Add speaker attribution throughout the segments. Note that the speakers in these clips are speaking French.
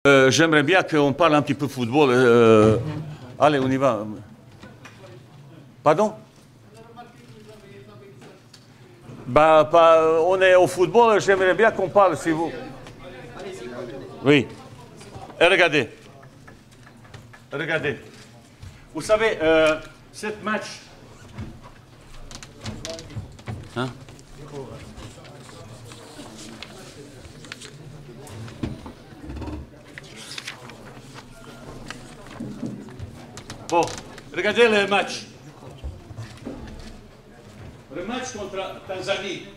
Speaker 1: J'aimerais bien qu'on parle un petit peu football. Allez, on y va. Pardon? Bah, on est au football, j'aimerais bien qu'on parle, si vous... Oui. Et regardez. Regardez. Vous savez, cette match... Hein? Bon, regardez le match. Le match contre Tanzanie.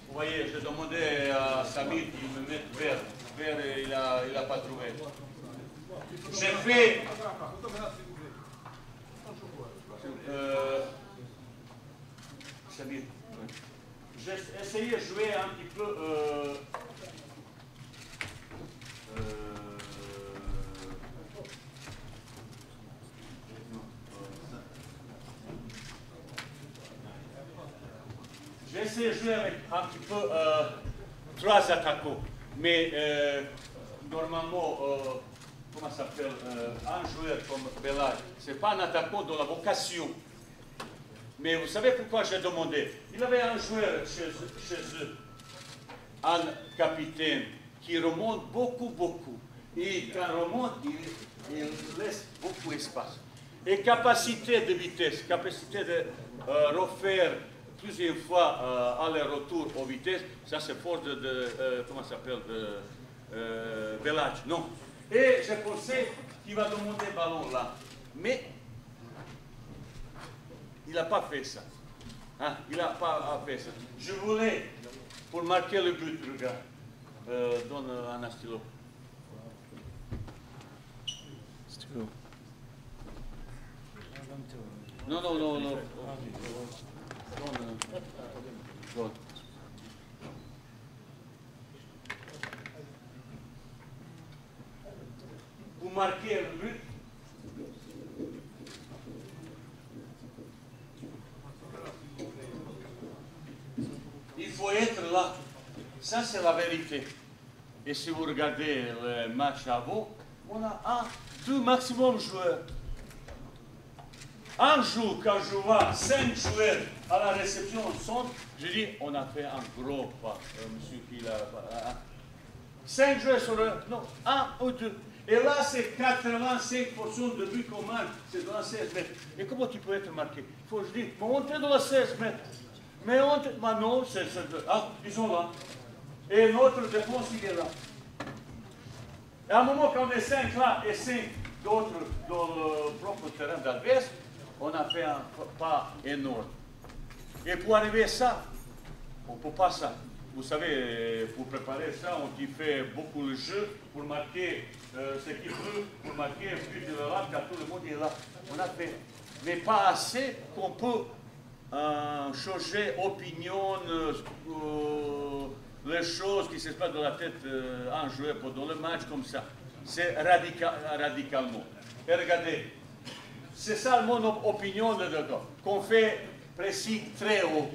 Speaker 1: Vous voyez, je demandais à Samir qu'il me mette vert. Vert, il n'a pas trouvé. J'ai fait... Samir, j'ai essayé de jouer un petit peu... J'ai essayé de jouer avec un petit peu trois attaquants, mais normalement, comment ça s'appelle, un joueur comme Belal, ce n'est pas un attaquant de la vocation. Mais vous savez pourquoi j'ai demandé? Il avait un joueur chez eux, un capitaine, qui remonte beaucoup. Et quand il remonte, il laisse beaucoup d'espace. Et capacité de vitesse, capacité de refaire plusieurs fois aller-retour aux vitesses, ça c'est force comment ça s'appelle, de Belage, non. Et je pensais qu'il va demander le ballon là, mais il n'a pas fait ça. Hein? Il n'a pas fait ça. Je voulais, pour marquer le but, regarde, donne un stylo. Stylo. Non. Pour marquer le but, il faut être là. Ça, c'est la vérité. Et si vous regardez le match avant, on a deux maximum joueurs. Un jour, quand je vois 5 joueurs à la réception au centre, je dis, on a fait un gros pas, monsieur qui l'a... 5 joueurs sur le... Non, 1 ou 2. Et là, c'est 85% de buts qu'on marque, c'est dans la 16 mètres. Et comment tu peux être marqué? Il faut que je dise, mais on est dans la 16 mètres. Mais non, c'est... ils sont là. Et notre défense, il est là. Et à un moment, quand on est 5 là et 5 d'autres dans le propre terrain d'adverse, on a fait un pas énorme. Et pour arriver à ça, on ne peut pas ça. Vous savez, pour préparer ça, on y fait beaucoup le jeu pour marquer ce qu'il veut, pour marquer plus de là, car tout le monde est là. On a fait, mais pas assez qu'on peut changer opinion, les choses qui se passent dans la tête d'un joueur pendant le match comme ça. C'est radicalement. Et regardez, c'est ça mon opinion qu'on fait précis très haut.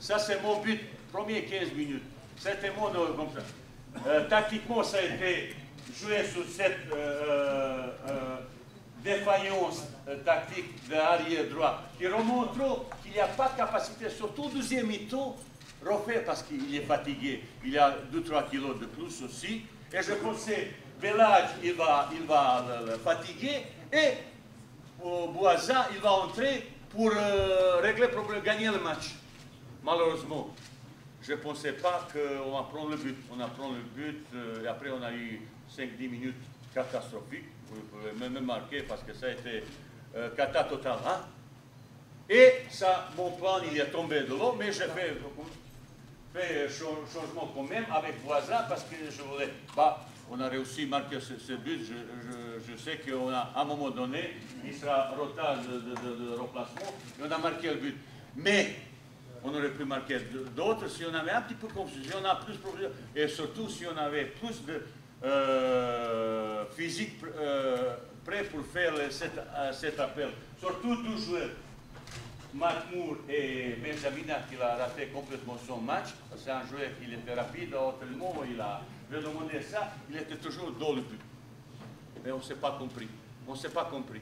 Speaker 1: Ça c'est mon but, premier 15 minutes. C'était mon comme ça. Tactiquement, ça a été joué sur cette défaillance tactique de l'arrière droit qui remonte trop qu'il n'y a pas de capacité, surtout au deuxième mi-temps, refaire parce qu'il est fatigué. Il a 2-3 kilos de plus aussi. Et je pensais, Belage, il va le fatiguer et Boisa, il va entrer pour régler le problème, gagner le match. Malheureusement, je ne pensais pas qu'on va prendre le but. On a pris le but et après on a eu 5-10 minutes catastrophiques. Vous pouvez même marquer parce que ça a été cata total. Hein? Et ça, mon plan, il est tombé de l'eau, mais j'ai fait changement quand même avec Boisa parce que je voulais... on a réussi à marquer ce but. Je sais qu'à un moment donné, il sera retard de remplacement. Et on a marqué le but. Mais on aurait pu marquer d'autres si on avait un petit peu de confusion, on a plus de problèmes. Et surtout si on avait plus de physique prêt pour faire cet appel. Surtout 2 joueurs. Mahmoud et Benjamina qui a raté complètement son match. C'est un joueur qui était rapide, autrement il a demandé ça, il était toujours dans le but. mais on ne s'est pas compris. On ne s'est pas compris.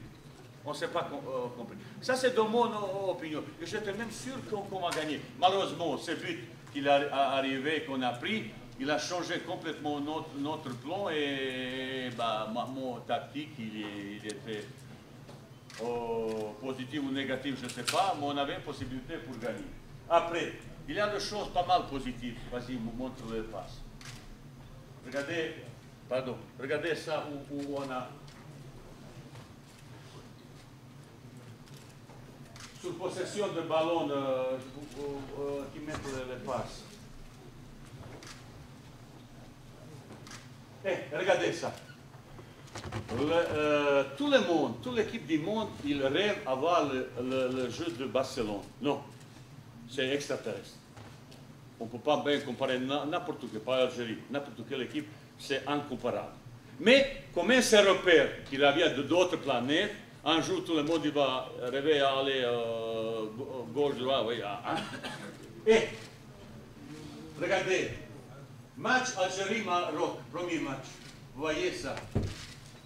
Speaker 1: On ne s'est pas compris. Ça, c'est de mon opinion. Et j'étais même sûr qu'on va gagner. Malheureusement, ce but qu'il est arrivé, qu'on a pris, il a changé complètement notre plan et bah, mon tactique, il était positif ou négatif, je ne sais pas, mais on avait une possibilité pour gagner. Après, il y a des choses pas mal positives. Vas-y, montre le passe. Regardez ça où on a... Sur possession de ballon qui met les passes. Regardez ça. Tout le monde, toute l'équipe du monde, il rêve d'avoir le jeu de Barcelone. Non, c'est extraterrestre. On ne peut pas bien comparer n'importe quelle, pas l'Algérie, n'importe quelle équipe, c'est incomparable. Mais comme un repère qu'il y a d'autres planètes, un jour tout le monde il va rêver à aller gauche, droite, oui. Et regardez, match Algérie-Maroc, premier match. Vous voyez ça.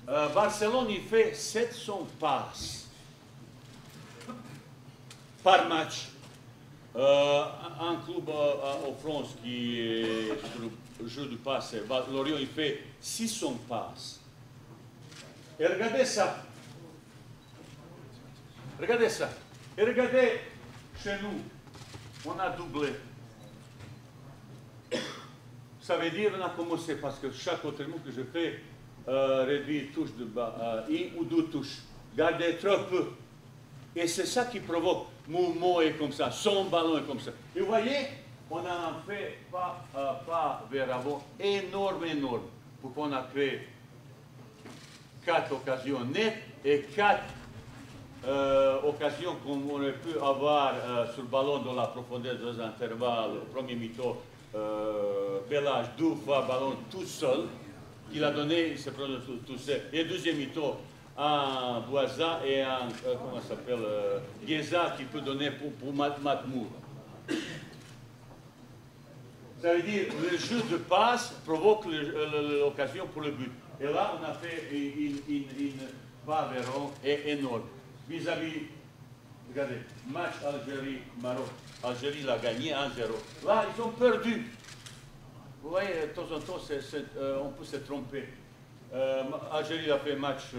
Speaker 1: Barcelone, il fait 700 passes par match. Un club en France qui est sur le jeu de passe, Lorient, il fait 600 passes. Et regardez ça. Regardez ça. Et regardez, chez nous, on a doublé. Ça veut dire qu'on a commencé parce que chaque autre mot que je fais, réduire touche de bas, une ou deux touches. Gardez trop peu. Et c'est ça qui provoque mouvement et comme ça, son ballon est comme ça. Et vous voyez, on en a fait pas vers avant, énorme. Pourquoi on a fait 4 occasions nettes et 4 occasions qu'on aurait pu avoir sur le ballon dans la profondeur des intervalles, au premier mi-temps, Belage, 2 fois ballon tout seul, qu'il a donné, il s'est pris tout seul. Et deuxième mi-temps, un Boisa et un, comment ça s'appelle, Guéza qui peut donner pour Matmour. Ça veut dire, le jeu de passe provoque l'occasion pour le but. Et là, on a fait une pas énorme. Vis-à-vis, regardez, match Algérie-Maroc. Algérie l'a gagné 1-0. Là, ils ont perdu. Vous voyez, de temps en temps, on peut se tromper. Algérie a fait un match,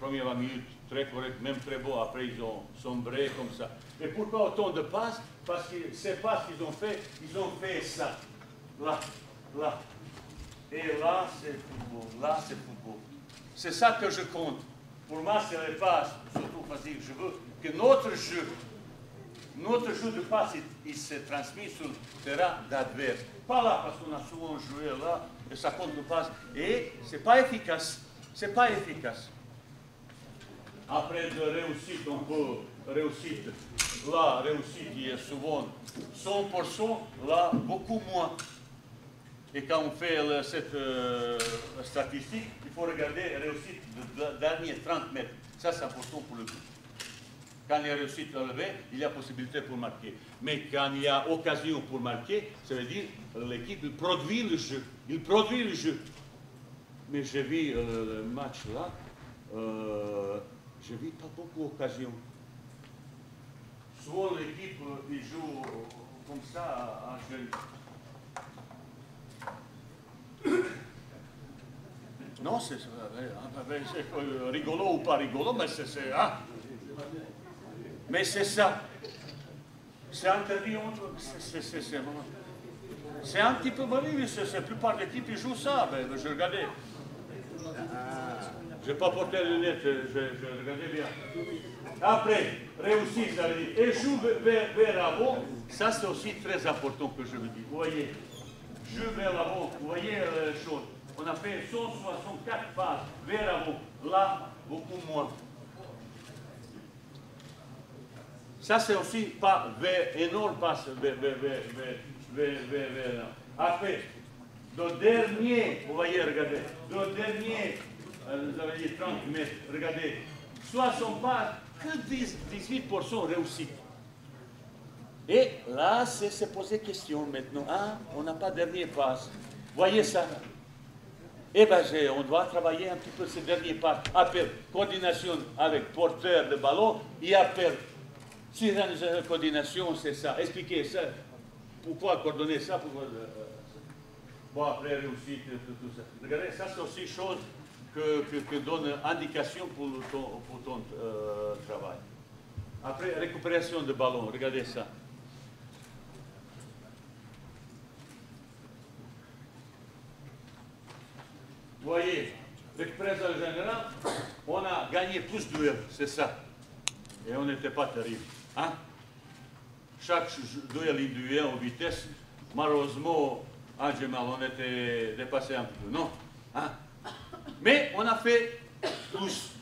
Speaker 1: première 20 minutes, très correct, même très beau. Après, ils ont sombré comme ça. Et pourquoi autant de passes? Parce que ces passes qu'ils ont fait ça. Là. Et là, c'est football. C'est ça que je compte. Pour moi, c'est les passes, surtout facile. Je veux que notre jeu de passe, il se transmet sur le terrain d'adverse. Pas là, parce qu'on a souvent joué là, et ça compte le passe. Et c'est pas efficace. C'est pas efficace. Après de réussite, on peut réussite. Là, réussite, il est souvent 100%, là, beaucoup moins. Et quand on fait cette statistique, il faut regarder la réussite de dernier 30 mètres. Ça, c'est important pour le but. Quand il y a réussite relevée, il y a possibilité pour marquer. Mais quand il y a occasion pour marquer, ça veut dire que l'équipe produit le jeu. Il produit le jeu. Mais j'ai vu le match là, je n'ai vu pas beaucoup d'occasions. Souvent l'équipe il joue comme ça à Algérie. Non, c'est rigolo ou pas rigolo, mais c'est hein? Mais c'est ça. C'est interdit. C'est un petit peu mauvais, la plupart des équipes ils jouent ça. Mais je regardais. Je n'ai pas porté les lunettes, je regardais bien. Après, réussir, ça veut dire, et joue vers l'avant, ça c'est aussi très important que je vous dis. Vous voyez, joue vers l'avant, vous voyez les choses. On a fait 164 passes vers l'avant, là, beaucoup moins. Ça c'est aussi pas énorme passe vers là. Après, le dernier, vous voyez, regardez, le dernier, vous avez dit 30 mètres, regardez, 60 passes, que 18% réussite. Et là, c'est se poser question maintenant. Ah, on n'a pas de dernier passe. Voyez ça. Eh bien, on doit travailler un petit peu ce dernier pas. Appel, coordination avec porteur de ballon et appel. Si la coordination, c'est ça. Expliquez ça. Pourquoi coordonner ça? Bon, après réussite, tout ça. Regardez, ça c'est aussi chose que donne indication pour ton travail. Après, récupération de ballon, regardez ça. Vous voyez, récupération générale, on a gagné plus de duels, c'est ça. Et on n'était pas terrible. Hein? Chaque duel individuel en vitesse, malheureusement, on était dépassé un peu, non? Hein? Mais on a fait plus.